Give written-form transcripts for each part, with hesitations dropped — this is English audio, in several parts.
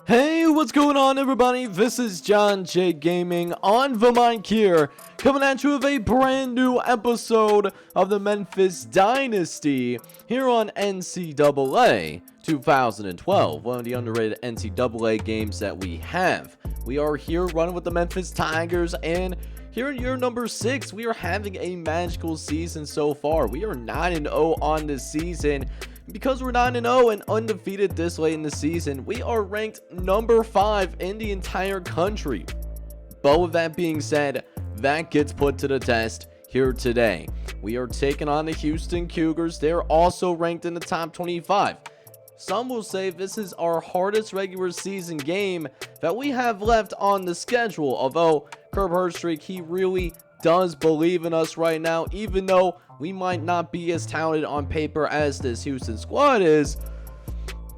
Hey, what's going on, everybody? This is John J Gaming on the mic here, coming at you with a brand new episode of the Memphis Dynasty here on NCAA 2012, one of the underrated NCAA games that we have. We are here running with the Memphis Tigers, and here in year number 6, we are having a magical season so far. We are 9-0 on this season. Because we're 9-0 and undefeated this late in the season, we are ranked number 5 in the entire country. But with that being said, that gets put to the test here today. We are taking on the Houston Cougars. They're also ranked in the top 25. Some will say this is our hardest regular season game that we have left on the schedule. Although Kirk Herbstreit, he really does believe in us right now, even though we might not be as talented on paper as this Houston squad is.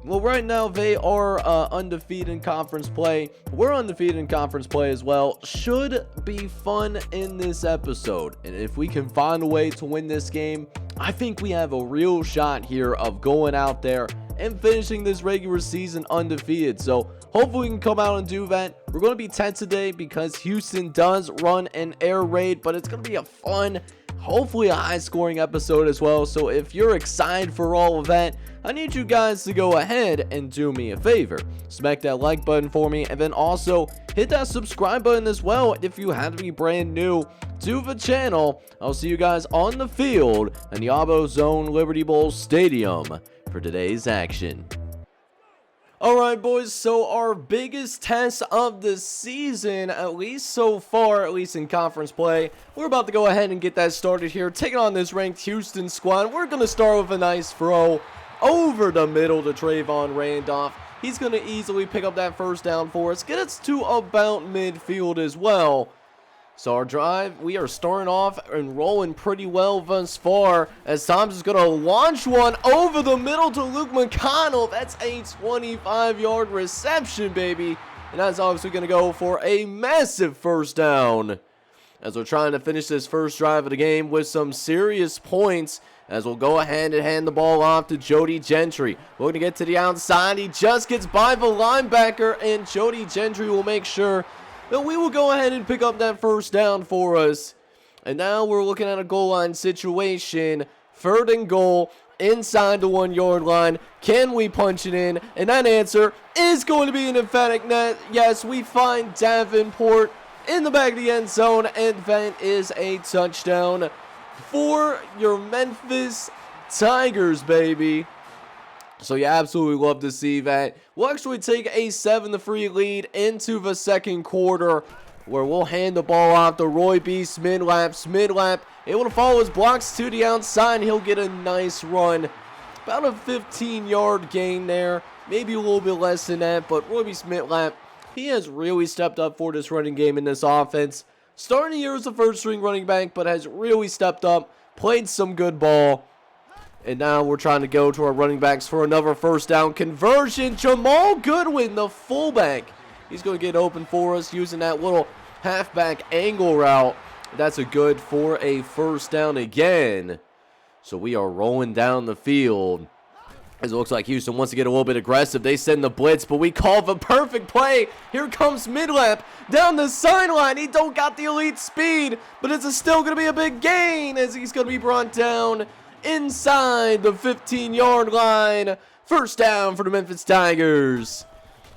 Well, right now they are undefeated in conference play. We're undefeated in conference play as well. Should be fun in this episode. And if we can find a way to win this game, I think we have a real shot here of going out there and finishing this regular season undefeated. So hopefully we can come out and do that. We're going to be tense today because Houston does run an air raid, but it's going to be a fun, hopefully a high scoring episode as well. So if you're excited for all of that, I need you guys to go ahead and do me a favor. Smack that like button for me, and then also hit that subscribe button as well if you have to be brand new to the channel. I'll see you guys on the field in the Abo Zone Liberty Bowl Stadium for today's action. Alright boys, so our biggest test of the season, at least so far, at least in conference play, we're about to go ahead and get that started here, taking on this ranked Houston squad. We're going to start with a nice throw over the middle to Trayvon Randolph. He's going to easily pick up that first down for us, get us to about midfield as well. So our drive, we are starting off and rolling pretty well thus far, as Tom's is going to launch one over the middle to Luke McConnell. That's a 25-yard reception, baby. And that's obviously going to go for a massive first down, as we're trying to finish this first drive of the game with some serious points, as we'll go ahead and hand the ball off to Jody Gentry. We're going to get to the outside. He just gets by the linebacker, and Jody Gentry will make sure that we will go ahead and pick up that first down for us. And now we're looking at a goal line situation. 3rd and goal inside the 1-yard line. Can we punch it in? And that answer is going to be an emphatic net. Yes, we find Davenport in the back of the end zone, and that is a touchdown for your Memphis Tigers, baby. So you absolutely love to see that. We'll actually take a 7-3 lead into the second quarter, where we'll hand the ball off to Roy B. Smidlap. Smidlap able to follow his blocks to the outside. He'll get a nice run. About a 15-yard gain there. Maybe a little bit less than that, but Roy B. Smidlap, he has really stepped up for this running game in this offense. Starting the year as a first-string running back, but has really stepped up, played some good ball. And now we're trying to go to our running backs for another first down conversion. Jamal Goodwin, the fullback, he's going to get open for us using that little halfback angle route. That's a good for a first down again. So we are rolling down the field, as it looks like Houston wants to get a little bit aggressive. They send the blitz, but we call the perfect play. Here comes Midlap down the sideline. He don't got the elite speed, but it's still going to be a big gain, as he's going to be brought down inside the 15-yard line. First down for the Memphis Tigers,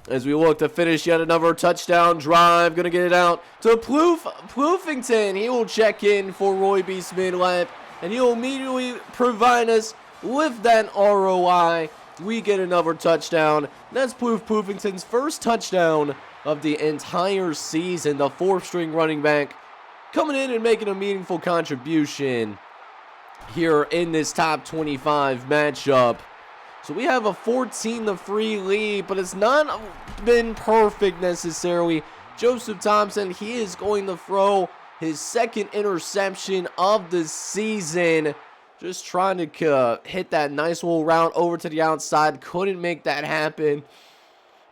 as we look to finish yet another touchdown drive. Going to get it out to Ploufington. He will check in for Roy B. Smidlap, and he'll immediately provide us with that ROI. We get another touchdown. That's Ploufington's first touchdown of the entire season. The 4th-string running back coming in and making a meaningful contribution here in this top 25 matchup. So we have a 14-3 lead, but it's not been perfect necessarily. Joseph Thompson, he is going to throw his 2nd interception of the season. Just trying to hit that nice little route over to the outside. Couldn't make that happen.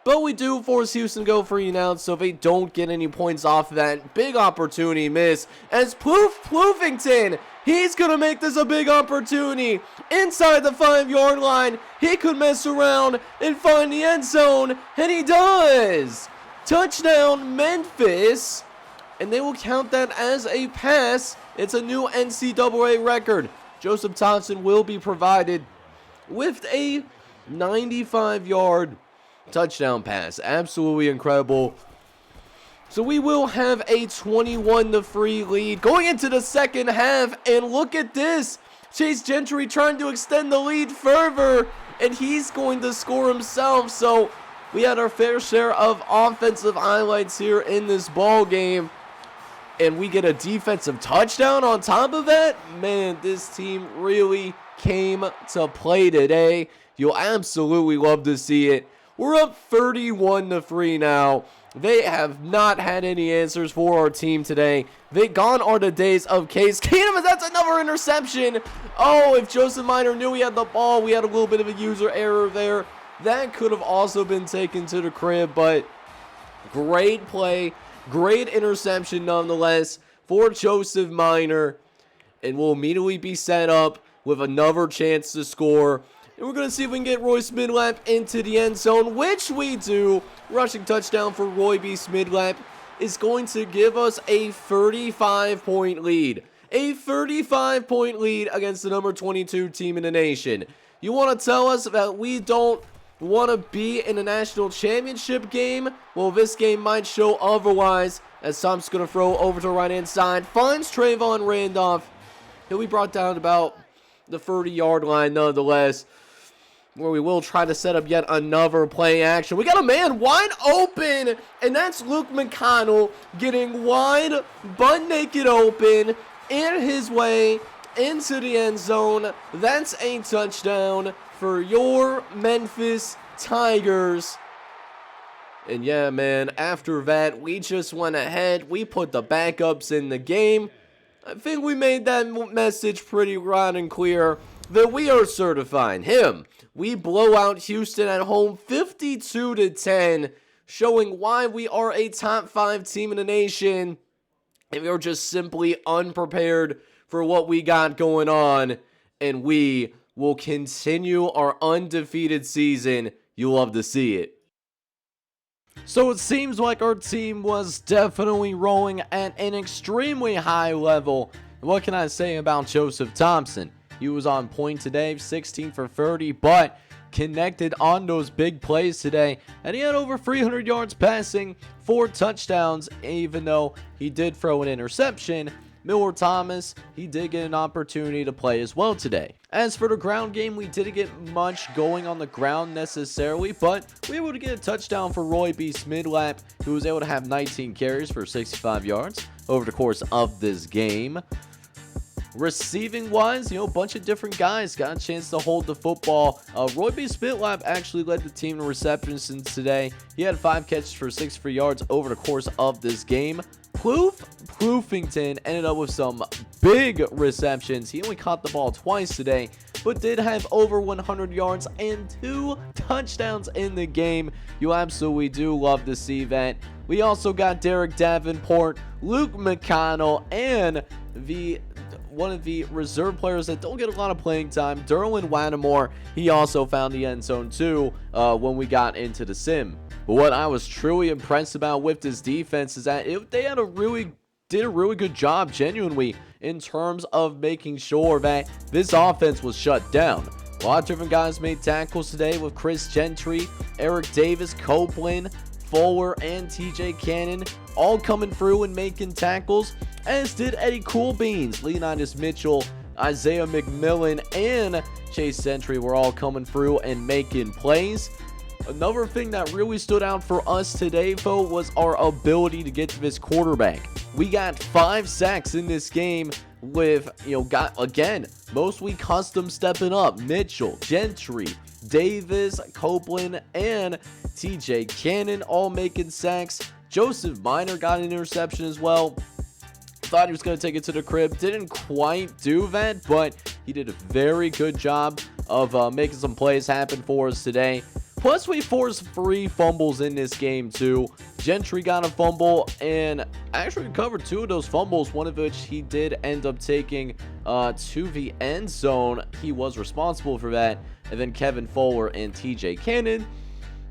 But we do force Houston to go for you now, so they don't get any points off of that. Big opportunity miss, as Ploufington, He's going to make this a big opportunity. Inside the 5-yard line, he could mess around and find the end zone, and he does. Touchdown, Memphis. And they will count that as a pass. It's a new NCAA record. Joseph Thompson will be provided with a 95-yard touchdown pass. Absolutely incredible. So we will have a 21-3 lead going into the second half. And look at this. Chase Gentry trying to extend the lead further. And he's going to score himself. So we had our fair share of offensive highlights here in this ball game. And we get a defensive touchdown on top of that. Man, this team really came to play today. You'll absolutely love to see it. We're up 31-3 now. They have not had any answers for our team today. Gone are the days of Case Keenum, and that's another interception. Oh, if Joseph Minor knew he had the ball, we had a little bit of a user error there. That could have also been taken to the crib, but great play. Great interception nonetheless for Joseph Minor. And we'll immediately be set up with another chance to score. And we're going to see if we can get Royce Midlap into the end zone, which we do. Rushing touchdown for Roy B. Midlap is going to give us a 35-point lead. A 35-point lead against the number 22 team in the nation. You want to tell us that we don't want to be in a national championship game? Well, this game might show otherwise, as Tom's going to throw over to the right-hand side. Finds Trayvon Randolph. He'll be brought down about the 30-yard line nonetheless, where we will try to set up yet another play action. We got a man wide open, and that's Luke McConnell getting wide, butt naked open, in his way into the end zone. That's a touchdown for your Memphis Tigers. And yeah, man, after that, we just went ahead. We put the backups in the game. I think we made that message pretty loud and clear that we are certifying him. We blow out Houston at home 52-10, showing why we are a top 5 team in the nation. And we are just simply unprepared for what we got going on. And we will continue our undefeated season. You'll love to see it. So it seems like our team was definitely rolling at an extremely high level. What can I say about Joseph Thompson? He was on point today, 16 for 30, but connected on those big plays today. And he had over 300 yards passing, 4 touchdowns, even though he did throw an interception. Miller Thomas, he did get an opportunity to play as well today. As for the ground game, we didn't get much going on the ground necessarily, but we were able to get a touchdown for Roy B. Midlap, who was able to have 19 carries for 65 yards over the course of this game. Receiving wise, a bunch of different guys got a chance to hold the football. Roy B. Midlap actually led the team in receptions today. He had 5 catches for 63 yards over the course of this game. Ploufington ended up with some big receptions. He only caught the ball twice today, but did have over 100 yards and 2 touchdowns in the game. You absolutely do love to see that. We also got Derek Davenport, Luke McConnell, and one of the reserve players that don't get a lot of playing time, Derwin Wattimore. He also found the end zone too when we got into the sim. But what I was truly impressed about with this defense is that they did a really good job, genuinely, in terms of making sure that this offense was shut down. A lot of different guys made tackles today with Chris Gentry, Eric Davis, Copeland, Fuller, and TJ Cannon all coming through and making tackles, as did Eddie Coolbeans, Leonidas Mitchell, Isaiah McMillan, and Chase Gentry were all coming through and making plays. Another thing that really stood out for us today, though, was our ability to get to this quarterback. We got 5 sacks in this game with, mostly custom stepping up. Mitchell, Gentry, Davis, Copeland, and TJ Cannon all making sacks. Joseph Minor got an interception as well. Thought he was going to take it to the crib. Didn't quite do that, but he did a very good job of making some plays happen for us today. Plus, we forced 3 fumbles in this game, too. Gentry got a fumble and actually recovered 2 of those fumbles, one of which he did end up taking to the end zone. He was responsible for that. And then Kevin Fuller and TJ Cannon,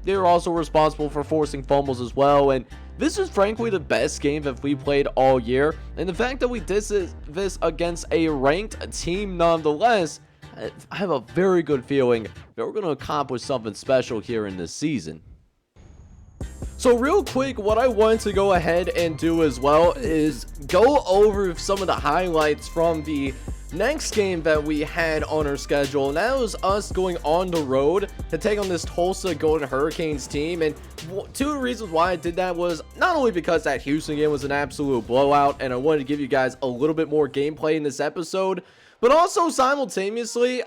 they were also responsible for forcing fumbles as well. And this is frankly the best game that we played all year. And the fact that we did this against a ranked team nonetheless, I have a very good feeling that we're going to accomplish something special here in this season. So real quick, what I wanted to go ahead and do as well is go over some of the highlights from the next game that we had on our schedule, and that was us going on the road to take on this Tulsa Golden Hurricanes team. And 2 reasons why I did that was not only because that Houston game was an absolute blowout and I wanted to give you guys a little bit more gameplay in this episode, but also simultaneously,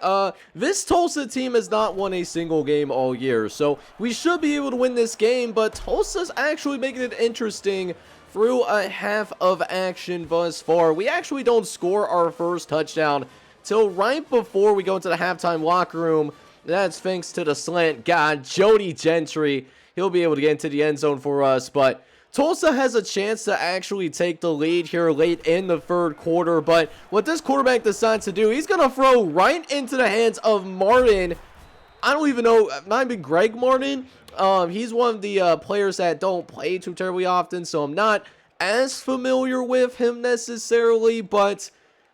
this Tulsa team has not won a single game all year, so we should be able to win this game. But Tulsa's actually making it interesting through a half of action thus far. We actually don't score our first touchdown till right before we go into the halftime locker room. That's thanks to the slant god, Jody Gentry. He'll be able to get into the end zone for us, but Tulsa has a chance to actually take the lead here late in the 3rd quarter. But what this quarterback decides to do, he's going to throw right into the hands of Martin. I don't even know, might be Greg Martin. He's one of the players that don't play too terribly often, so I'm not as familiar with him necessarily, but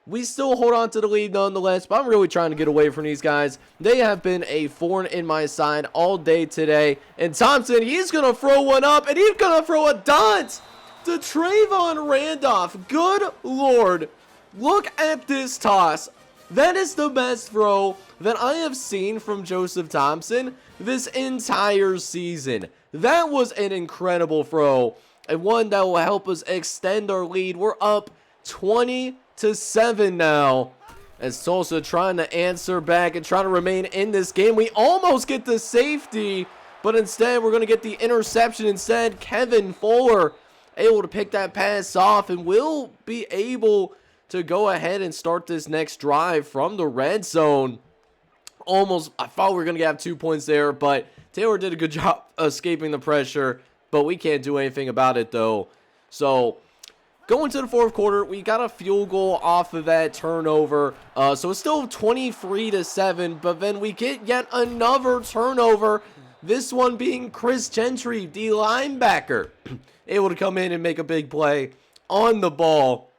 we still hold on to the lead nonetheless. But I'm really trying to get away from these guys. They have been a thorn in my side all day today. And Thompson, he's going to throw one up, and he's going to throw a dot to Trayvon Randolph. Good Lord. Look at this toss. That is the best throw that I have seen from Joseph Thompson this entire season. That was an incredible throw, and one that will help us extend our lead. We're up 20-7 now, as Tulsa trying to answer back and trying to remain in this game. We almost get the safety, but instead we're going to get the interception instead. Kevin Fuller able to pick that pass off, and we'll be able to go ahead and start this next drive from the red zone. Almost, I thought we were going to have 2 points there, but Taylor did a good job escaping the pressure, but we can't do anything about it though. So going to the 4th quarter, we got a field goal off of that turnover. So it's still 23-7, but then we get yet another turnover. This one being Chris Gentry, the linebacker, able to come in and make a big play on the ball.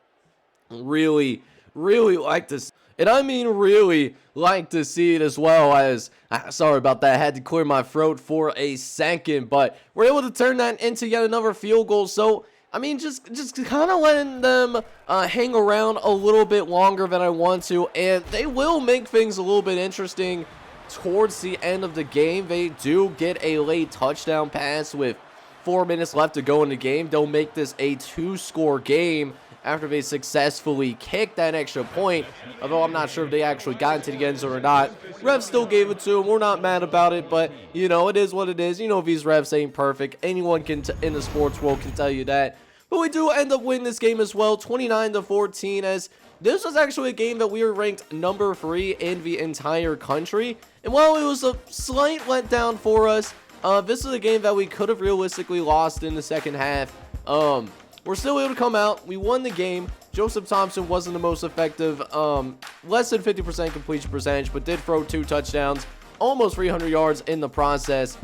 Really like this. And I mean really like to see it as well. As sorry about that, I had to clear my throat for a second, but we're able to turn that into yet another field goal. So I mean, just kind of letting them hang around a little bit longer than I want to, and they will make things a little bit interesting towards the end of the game. They do get a late touchdown pass with 4 minutes left to go in the game. They'll make this a 2-score game after they successfully kicked that extra point, although I'm not sure if they actually got into the end zone or not. Refs still gave it to them. We're not mad about it, but, you know, it is what it is. You know, these refs ain't perfect. Anyone can in the sports world can tell you that. But we do end up winning this game as well, 29-14, as this was actually a game that we were ranked number 3 in the entire country. And while it was a slight letdown for us, this is a game that we could have realistically lost in the second half. We're still able to come out. We won the game. Joseph Thompson wasn't the most effective, less than 50% completion percentage, but did throw 2 touchdowns, almost 300 yards in the process.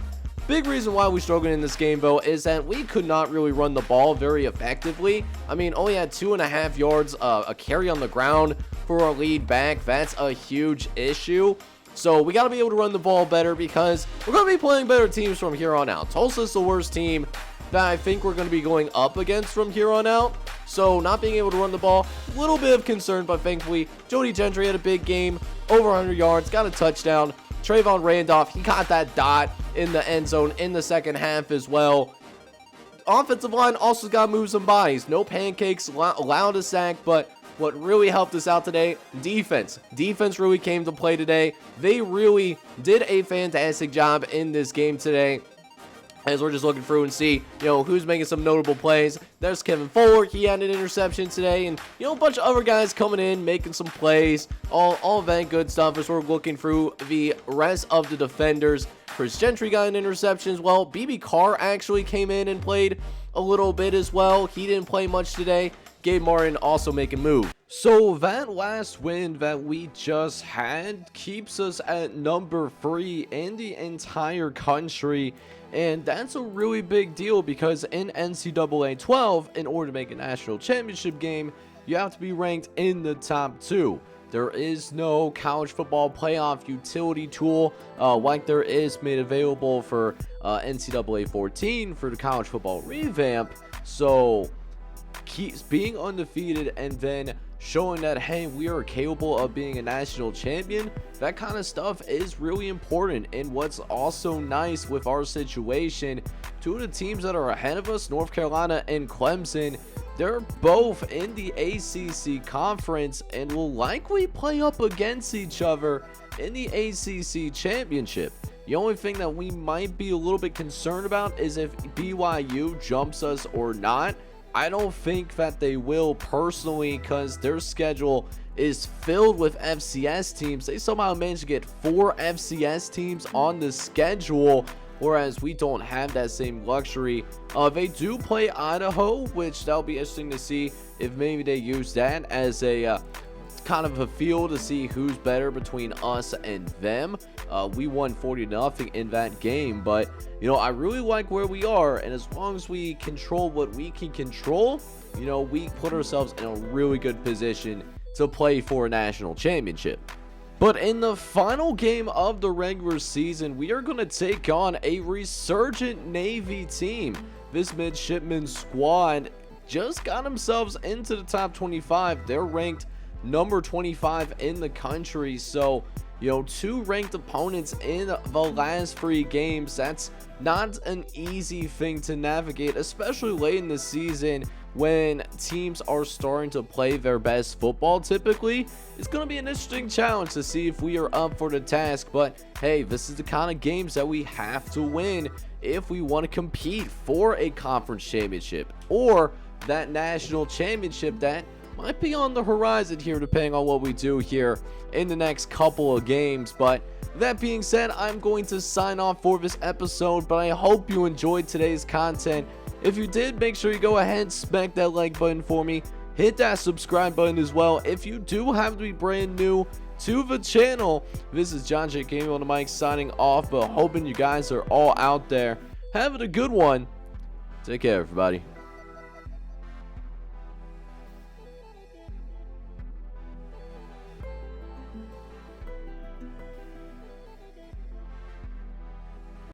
Big reason why we struggled in this game, though, is that we could not really run the ball very effectively. I mean, only had 2.5 yards a carry on the ground for our lead back. That's a huge issue. So we got to be able to run the ball better, because we're going to be playing better teams from here on out. Tulsa's the worst team that I think we're going to be going up against from here on out. So not being able to run the ball, a little bit of concern, but thankfully Jody Gentry had a big game, over 100 yards, got a touchdown. Trayvon Randolph, he got that dot in the end zone in the second half as well. Offensive line also got to move some bodies. No pancakes, allowed a sack, but what really helped us out today, defense. Defense really came to play today. They really did a fantastic job in this game today, as we're just looking through and see, you know, who's making some notable plays. There's Kevin Fuller. He had an interception today, and, you know, a bunch of other guys coming in, making some plays, all of that good stuff as we're looking through the rest of the defenders. Chris Gentry got an interception as well. BB Carr actually came in and played a little bit as well. He didn't play much today. Gabe Martin also making moves. So that last win that we just had keeps us at number 3 in the entire country. And that's a really big deal because in NCAA 12, in order to make a national championship game, you have to be ranked in the top 2. There is no college football playoff utility tool like there is made available for NCAA 14 for the college football revamp. So being undefeated and then showing that, hey, we are capable of being a national champion, that kind of stuff is really important. And what's also nice with our situation, 2 of the teams that are ahead of us, North Carolina and Clemson, they're both in the ACC conference and will likely play up against each other in the ACC championship. The only thing that we might be a little bit concerned about is if BYU jumps us or not. I don't think that they will personally, because their schedule is filled with FCS teams. They somehow managed to get 4 FCS teams on the schedule, whereas we don't have that same luxury. They do play Idaho, which that'll be interesting to see if maybe they use that as a kind of a feel to see who's better between us and them. We won 40-0 in that game, but you know, I really like where we are, and as long as we control what we can control, you know, we put ourselves in a really good position to play for a national championship. But in the final game of the regular season, we are going to take on a resurgent Navy team. This midshipman squad just got themselves into the top 25. They're ranked number 25 in the country. So, you know, 2 ranked opponents in the last 3 games. That's not an easy thing to navigate, especially late in the season when teams are starting to play their best football. Typically, it's going to be an interesting challenge to see if we are up for the task. But hey, this is the kind of games that we have to win if we want to compete for a conference championship or that national championship that might be on the horizon here, depending on what we do here in the next couple of games. But that being said, I'm going to sign off for this episode, but I hope you enjoyed today's content. If you did, make sure you go ahead and smack that like button for me. Hit that subscribe button as well. If you do have to be brand new to the channel, this is John J. Gaming on the mic signing off, but hoping you guys are all out there having a good one. Take care, everybody.